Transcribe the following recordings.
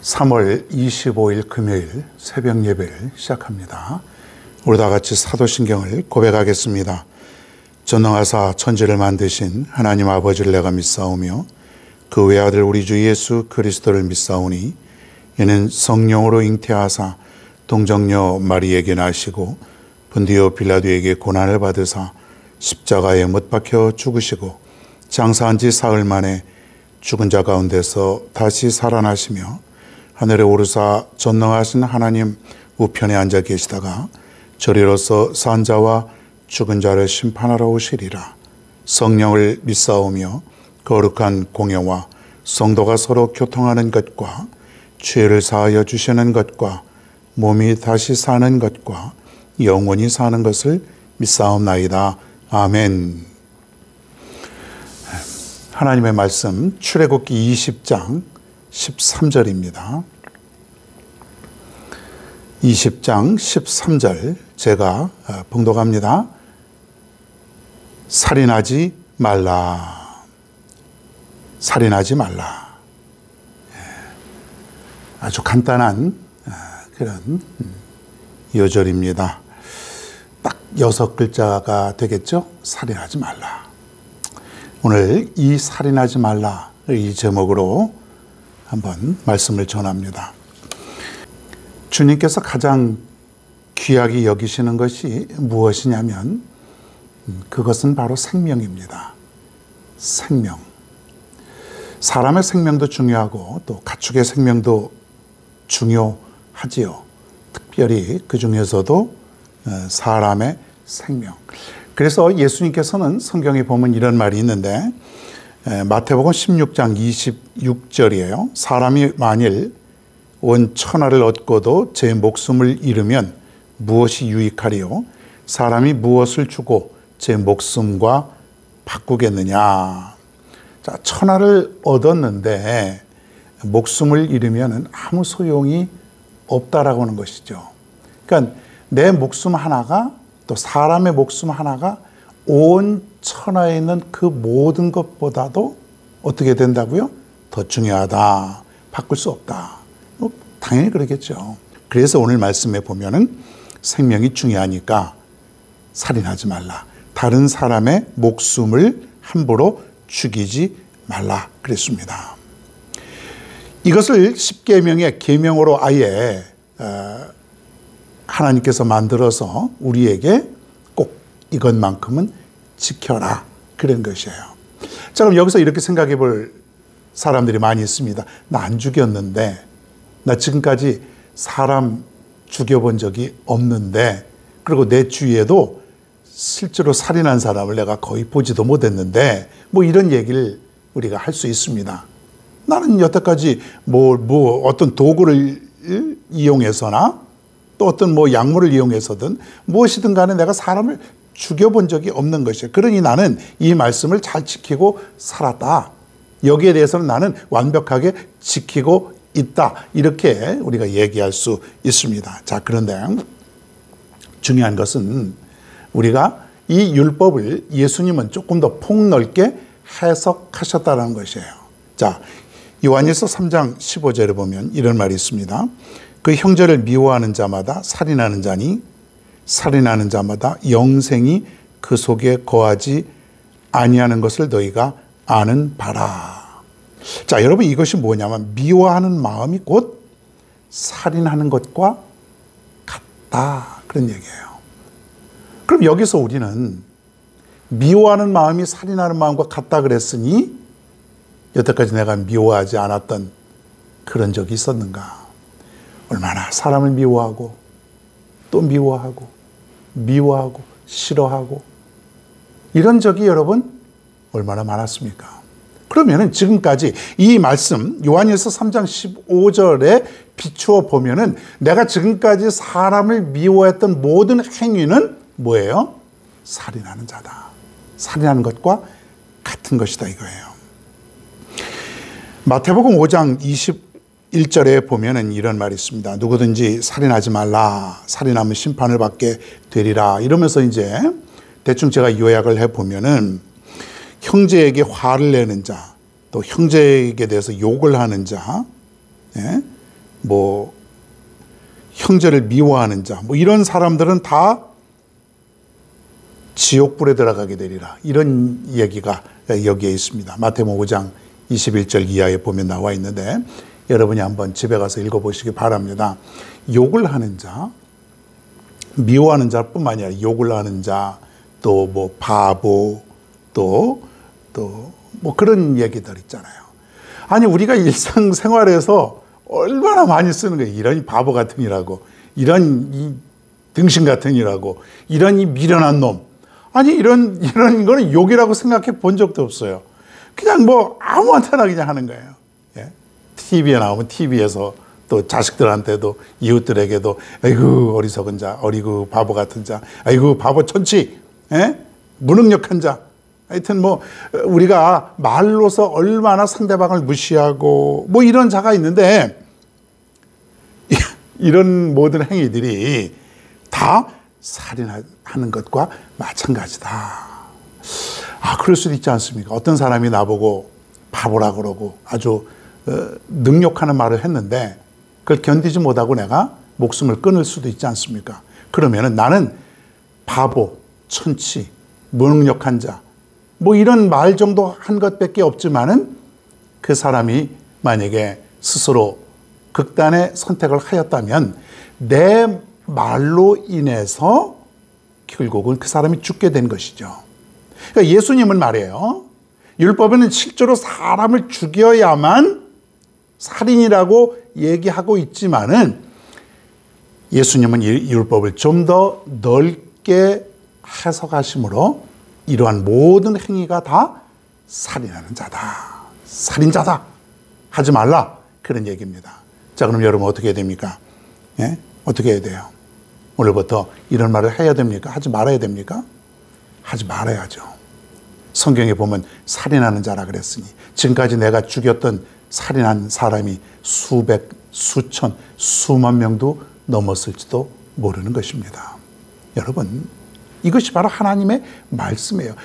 3월 25일 금요일 새벽 예배를 시작합니다. 우리 다 같이 사도신경을 고백하겠습니다. 전능하사 천지를 만드신 하나님 아버지를 내가 믿사오며 그 외아들 우리 주 예수 그리스도를 믿사오니 이는 성령으로 잉태하사 동정녀 마리에게 나시고 본디오 빌라도에게 고난을 받으사 십자가에 못 박혀 죽으시고 장사한 지 사흘 만에 죽은 자 가운데서 다시 살아나시며 하늘에 오르사 전능하신 하나님 우편에 앉아 계시다가 저리로서 산 자와 죽은 자를 심판하러 오시리라. 성령을 믿사오며 거룩한 공예와 성도가 서로 교통하는 것과 죄를 사하여 주시는 것과 몸이 다시 사는 것과 영원히 사는 것을 믿사옵나이다. 아멘. 하나님의 말씀 출애굽기 20장 13절입니다. 20장 13절 제가 봉독합니다. 살인하지 말라. 살인하지 말라. 아주 간단한 그런 요절입니다. 딱 6글자가 되겠죠? 살인하지 말라. 오늘 이 살인하지 말라 이 제목으로 한번 말씀을 전합니다. 주님께서 가장 귀하게 여기시는 것이 무엇이냐면 그것은 바로 생명입니다. 생명. 사람의 생명도 중요하고 또 가축의 생명도 중요하지요. 특별히 그 중에서도 사람의 생명. 그래서 예수님께서는 성경에 보면 이런 말이 있는데 마태복음 16장 26절이에요. 사람이 만일 온 천하를 얻고도 제 목숨을 잃으면 무엇이 유익하리요? 사람이 무엇을 주고 제 목숨과 바꾸겠느냐? 자, 천하를 얻었는데 목숨을 잃으면 아무 소용이 없다라고 하는 것이죠. 그러니까 내 목숨 하나가 또 사람의 목숨 하나가 온 천하에 있는 그 모든 것보다도 어떻게 된다고요? 더 중요하다. 바꿀 수 없다. 당연히 그러겠죠. 그래서 오늘 말씀에 보면은 생명이 중요하니까 살인하지 말라. 다른 사람의 목숨을 함부로 죽이지 말라 그랬습니다. 이것을 십계명의 계명으로 아예 하나님께서 만들어서 우리에게 꼭 이것만큼은 지켜라 그런 것이에요. 자, 그럼 여기서 이렇게 생각해 볼 사람들이 많이 있습니다. 나 안 죽였는데, 나 지금까지 사람 죽여본 적이 없는데, 그리고 내 주위에도 실제로 살인한 사람을 내가 거의 보지도 못했는데, 뭐 이런 얘기를 우리가 할 수 있습니다. 나는 여태까지 어떤 도구를 이용해서나 또 어떤 약물을 이용해서든 무엇이든 간에 내가 사람을 죽여본 적이 없는 것이에요. 그러니 나는 이 말씀을 잘 지키고 살았다. 여기에 대해서는 나는 완벽하게 지키고 있다. 이렇게 우리가 얘기할 수 있습니다. 자, 그런데 중요한 것은 우리가 이 율법을 예수님은 조금 더 폭넓게 해석하셨다는 것이에요. 자, 요한일서 3장 15절에 보면 이런 말이 있습니다. 그 형제를 미워하는 자마다 살인하는 자니 살인하는 자마다 영생이 그 속에 거하지 아니하는 것을 너희가 아는 바라. 자, 여러분 이것이 뭐냐면 미워하는 마음이 곧 살인하는 것과 같다 그런 얘기예요. 그럼 여기서 우리는 미워하는 마음이 살인하는 마음과 같다 그랬으니 여태까지 내가 미워하지 않았던 그런 적이 있었는가? 얼마나 사람을 미워하고 또 미워하고 싫어하고 이런 적이 여러분 얼마나 많았습니까? 그러면은 지금까지 이 말씀 요한일서 3장 15절에 비추어 보면은 내가 지금까지 사람을 미워했던 모든 행위는 뭐예요? 살인하는 자다. 살인하는 것과 같은 것이다 이거예요. 마태복음 5장 21절에 보면은 이런 말이 있습니다. 누구든지 살인하지 말라. 살인하면 심판을 받게 되리라. 이러면서 이제 대충 제가 요약을 해보면은 형제에게 화를 내는 자, 또 형제에게 대해서 욕을 하는 자, 예? 뭐 형제를 미워하는 자, 뭐 이런 사람들은 다 지옥불에 들어가게 되리라. 이런 얘기가 여기에 있습니다. 마태복음 5장 21절 이하에 보면 나와 있는데 여러분이 한번 집에 가서 읽어보시기 바랍니다. 욕을 하는 자, 미워하는 자뿐만 아니라 욕을 하는 자, 또 뭐 바보, 또 뭐 그런 얘기들 있잖아요. 아니 우리가 일상생활에서 얼마나 많이 쓰는 거예요. 이런 바보 같은 이라고, 이런 이 등신 같은 이라고, 이런 이 미련한 놈. 아니 이런 거는 욕이라고 생각해 본 적도 없어요. 그냥 뭐 아무한테나 그냥 하는 거예요. 예? TV에 나오면 TV에서 또 자식들한테도 이웃들에게도 아이고 어리석은 자, 어리고 바보 같은 자, 아이고 바보 천치, 예? 무능력한 자. 하여튼 뭐 우리가 말로서 얼마나 상대방을 무시하고 뭐 이런 자가 있는데 이런 모든 행위들이 다 살인하는 것과 마찬가지다. 아, 그럴 수도 있지 않습니까? 어떤 사람이 나보고 바보라 그러고 아주 능욕하는 말을 했는데 그걸 견디지 못하고 내가 목숨을 끊을 수도 있지 않습니까? 그러면은 나는 바보, 천치, 무능력한 자, 뭐 이런 말 정도 한 것밖에 없지만은 그 사람이 만약에 스스로 극단의 선택을 하였다면 내 말로 인해서 결국은 그 사람이 죽게 된 것이죠. 그러니까 예수님은 말이에요. 율법에는 실제로 사람을 죽여야만 살인이라고 얘기하고 있지만은 예수님은 율법을 좀 더 넓게 해석하심으로 이러한 모든 행위가 다 살인하는 자다, 살인자다, 하지 말라, 그런 얘기입니다. 자, 그럼 여러분 어떻게 해야 됩니까? 예? 어떻게 해야 돼요? 오늘부터 이런 말을 해야 됩니까? 하지 말아야 됩니까? 하지 말아야죠. 성경에 보면 살인하는 자라 그랬으니 지금까지 내가 죽였던 살인한 사람이 수백, 수천, 수만 명도 넘었을지도 모르는 것입니다. 여러분, 이것이 바로 하나님의 말씀이에요.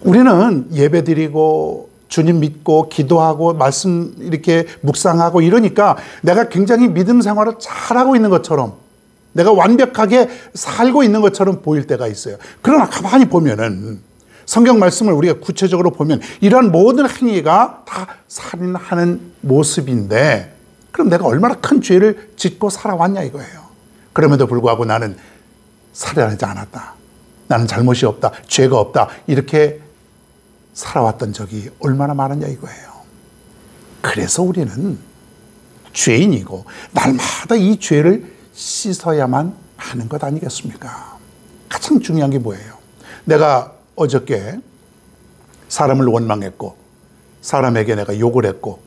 우리는 예배드리고 주님 믿고 기도하고 말씀 이렇게 묵상하고 이러니까 내가 굉장히 믿음 생활을 잘하고 있는 것처럼, 내가 완벽하게 살고 있는 것처럼 보일 때가 있어요. 그러나 가만히 보면은 성경 말씀을 우리가 구체적으로 보면 이러한 모든 행위가 다 살인하는 모습인데 그럼 내가 얼마나 큰 죄를 짓고 살아왔냐 이거예요. 그럼에도 불구하고 나는 살인하지 않았다, 나는 잘못이 없다, 죄가 없다, 이렇게 살아왔던 적이 얼마나 많았냐 이거예요. 그래서 우리는 죄인이고 날마다 이 죄를 씻어야만 하는 것 아니겠습니까? 가장 중요한 게 뭐예요? 내가 어저께 사람을 원망했고 사람에게 내가 욕을 했고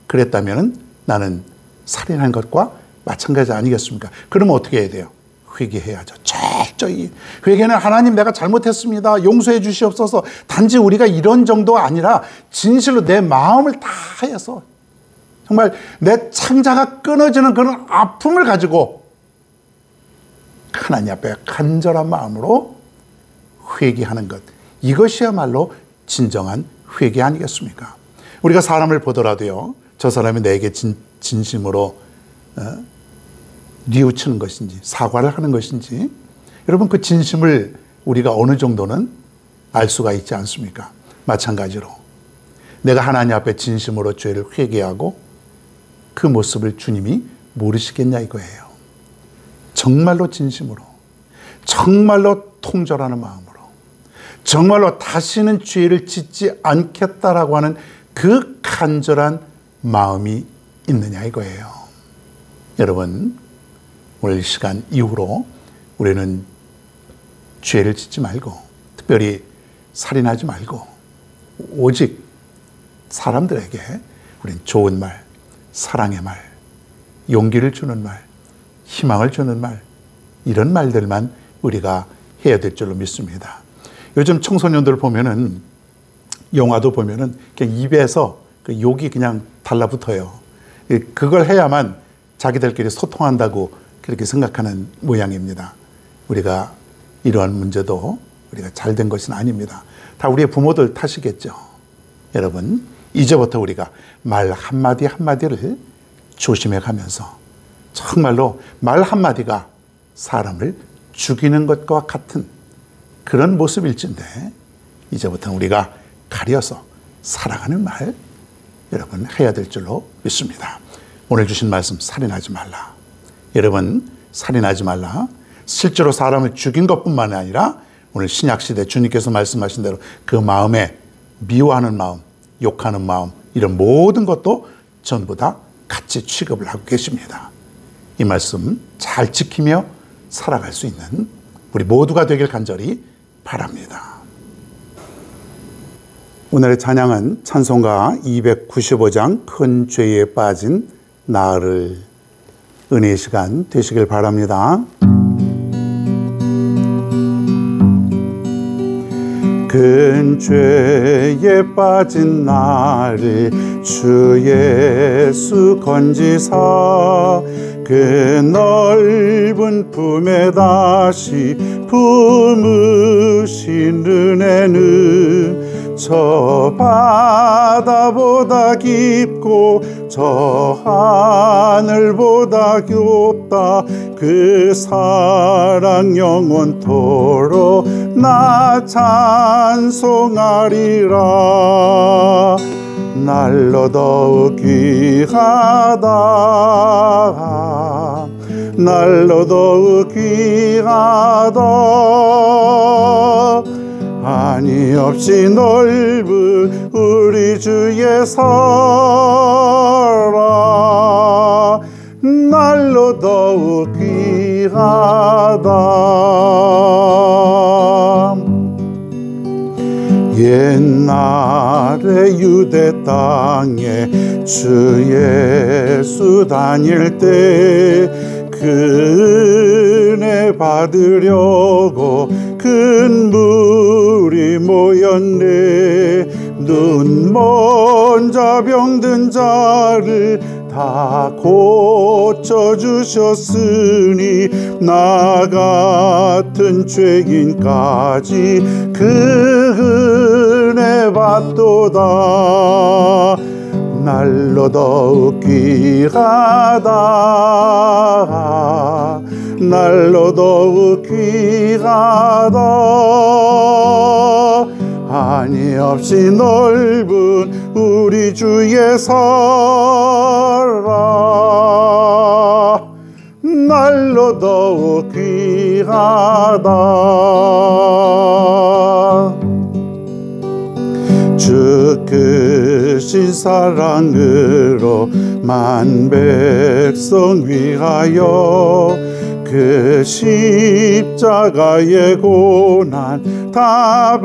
그랬다면 나는 살인한 것과 마찬가지 아니겠습니까? 그러면 어떻게 해야 돼요? 회개해야죠. 철저히 회개는 하나님 내가 잘못했습니다, 용서해 주시옵소서, 단지 우리가 이런 정도가 아니라 진실로 내 마음을 다해서 정말 내 창자가 끊어지는 그런 아픔을 가지고 하나님 앞에 간절한 마음으로 회개하는 것, 이것이야말로 진정한 회개 아니겠습니까? 우리가 사람을 보더라도요, 저 사람이 내게 진심으로 뉘우치는 것인지 사과를 하는 것인지 여러분 그 진심을 우리가 어느 정도는 알 수가 있지 않습니까? 마찬가지로 내가 하나님 앞에 진심으로 죄를 회개하고 그 모습을 주님이 모르시겠냐 이거예요. 정말로 진심으로, 정말로 통절하는 마음으로, 정말로 다시는 죄를 짓지 않겠다라고 하는 그 간절한 마음이 있느냐 이거예요. 여러분, 오늘 시간 이후로 우리는 죄를 짓지 말고, 특별히 살인하지 말고, 오직 사람들에게 우리는 좋은 말, 사랑의 말, 용기를 주는 말, 희망을 주는 말, 이런 말들만 우리가 해야 될 줄로 믿습니다. 요즘 청소년들 보면은, 영화도 보면은 그냥 입에서 그 욕이 그냥 달라붙어요. 그걸 해야만 자기들끼리 소통한다고 그렇게 생각하는 모양입니다. 우리가 이러한 문제도 우리가 잘된 것은 아닙니다. 다 우리의 부모들 탓이겠죠. 여러분, 이제부터 우리가 말 한마디 한마디를 조심해 가면서 정말로 말 한마디가 사람을 죽이는 것과 같은 그런 모습일진데, 이제부터 우리가 가려서 사랑하는 말 여러분 해야 될 줄로 믿습니다. 오늘 주신 말씀, 살인하지 말라. 여러분, 살인하지 말라. 실제로 사람을 죽인 것뿐만 아니라 오늘 신약시대 주님께서 말씀하신 대로 그 마음에 미워하는 마음, 욕하는 마음, 이런 모든 것도 전부 다 같이 취급을 하고 계십니다. 이 말씀 잘 지키며 살아갈 수 있는 우리 모두가 되길 간절히 바랍니다. 오늘의 찬양은 찬송가 295장 큰 죄에 빠진 나를, 은혜의 시간 되시길 바랍니다. 큰 죄에 빠진 나를 주 예수 건지사 그 넓은 품에 다시 품으신 은혜는 저 바다보다 깊고 저 하늘보다 깊다. 그 사랑 영원토록 나 찬송하리라. 날로 더욱 귀하다. 날로 더욱 귀하다. 한이 없이 넓은 우리 주의 사랑, 날로 더욱 귀하다. 옛날에 유대 땅에 주 예수 다닐 때 그 은혜 받으려고 큰 무리 모였네. 눈먼 자 병든 자를 다 고쳐주셨으니 나 같은 죄인까지 그 은혜 받도다. 날로 더욱 귀하다. 날로 더욱 귀하다. 한이 없이 넓은 우리 주의 사랑, 날로 더욱 귀하다. 주 크신 사랑으로 만 백성 위하여 그 십자가의 고난 다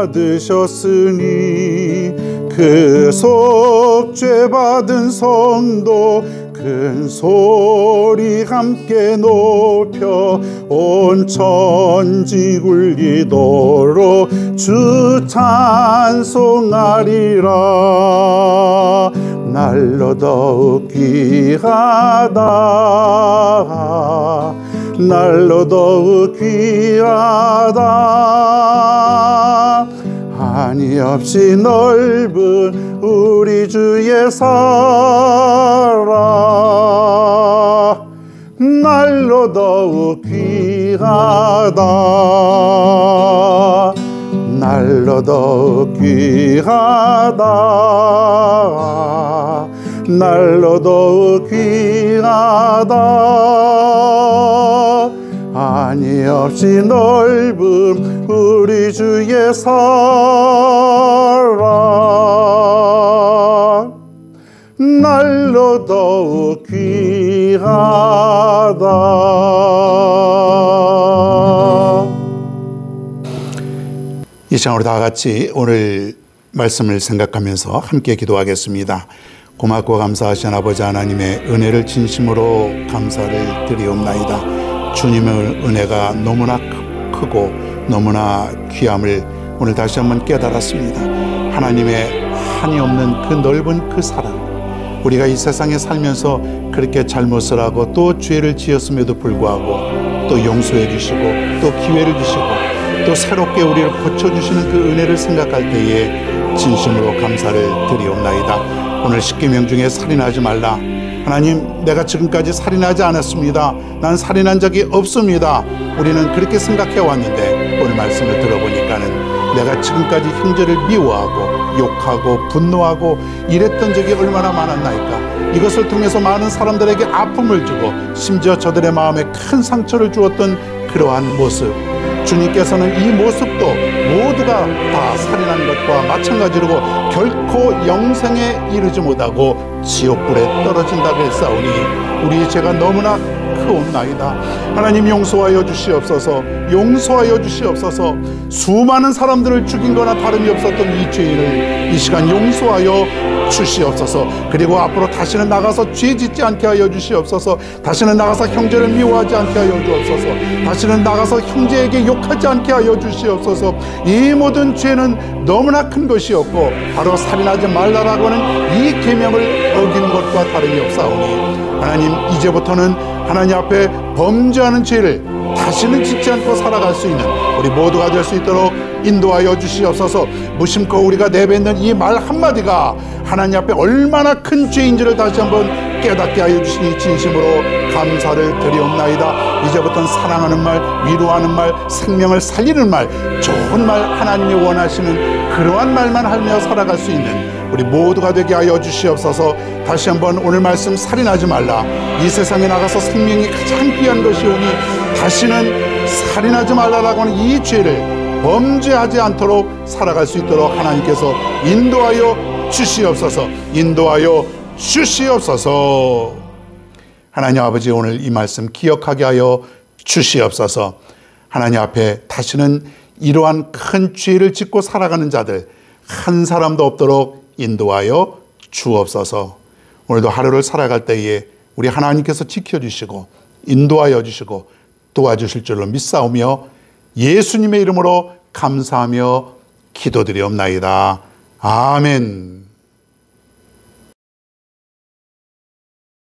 받으셨으니 그 속죄 받은 성도 큰 소리 함께 높여 온 천지 울리도록 주 찬송하리라. 날로 더욱 귀하다. 날로 더욱 귀하다. 한이 없이 넓은 우리 주의 사랑, 날로 더욱 귀하다. 날로 더욱 귀하다. 날로 더욱 귀하다. 한이 없이 넓은 우리 주의 사랑, 날로 더욱 귀하다. 이 시간 우리 다 같이 오늘 말씀을 생각하면서 함께 기도하겠습니다. 고맙고 감사하신 아버지 하나님의 은혜를 진심으로 감사를 드리옵나이다. 주님의 은혜가 너무나 크고 너무나 귀함을 오늘 다시 한번 깨달았습니다. 하나님의 한이 없는 그 넓은 그 사랑, 우리가 이 세상에 살면서 그렇게 잘못을 하고 또 죄를 지었음에도 불구하고 또 용서해 주시고 또 기회를 주시고 또 새롭게 우리를 고쳐주시는 그 은혜를 생각할 때에 진심으로 감사를 드리옵나이다. 오늘 십계명 중에 살인하지 말라, 하나님, 내가 지금까지 살인하지 않았습니다. 난 살인한 적이 없습니다. 우리는 그렇게 생각해 왔는데 오늘 말씀을 들어보니까는 내가 지금까지 형제를 미워하고 욕하고 분노하고 이랬던 적이 얼마나 많았나이까. 이것을 통해서 많은 사람들에게 아픔을 주고 심지어 저들의 마음에 큰 상처를 주었던 그러한 모습, 주님께서는 이 모습도 모두가 다 살인한 것과 마찬가지로 결코 영생에 이르지 못하고 지옥불에 떨어진다고 했사오니 우리의 죄가 너무나 크옵나이다. 하나님, 용서하여 주시옵소서. 용서하여 주시옵소서. 수많은 사람들을 죽인 거나 다름이 없었던 이 죄인을 이 시간 용서하여 주시옵소서. 그리고 앞으로 다시는 나가서 죄 짓지 않게 하여 주시옵소서. 다시는 나가서 형제를 미워하지 않게 하여 주옵소서. 다시는 나가서 형제에게 욕하지 않게 하여 주시옵소서. 이 모든 죄는 너무나 큰 것이었고 바로 살인하지 말라라고 하는 이 계명을 어긴 것과 다름이 없사오니 하나님, 이제부터는 하나님 앞에 범죄하는 죄를 다시는 짓지 않고 살아갈 수 있는 우리 모두가 될 수 있도록 인도하여 주시옵소서. 무심코 우리가 내뱉는 이 말 한마디가 하나님 앞에 얼마나 큰 죄인지를 다시 한번 깨닫게 하여 주시니 진심으로 감사를 드리옵나이다. 이제부터는 사랑하는 말, 위로하는 말, 생명을 살리는 말, 좋은 말, 하나님이 원하시는 그러한 말만 하며 살아갈 수 있는 우리 모두가 되게 하여 주시옵소서. 다시 한번 오늘 말씀, 살인하지 말라. 이 세상에 나가서 생명이 가장 귀한 것이오니 다시는 살인하지 말라라고 하는 이 죄를 범죄하지 않도록 살아갈 수 있도록 하나님께서 인도하여 주시옵소서. 인도하여 주시옵소서. 하나님 아버지, 오늘 이 말씀 기억하게 하여 주시옵소서. 하나님 앞에 다시는 이러한 큰 죄를 짓고 살아가는 자들 한 사람도 없도록 인도하여 주옵소서. 오늘도 하루를 살아갈 때에 우리 하나님께서 지켜주시고 인도하여 주시고 도와주실 줄로 믿사오며 예수님의 이름으로 감사하며 기도드리옵나이다. 아멘.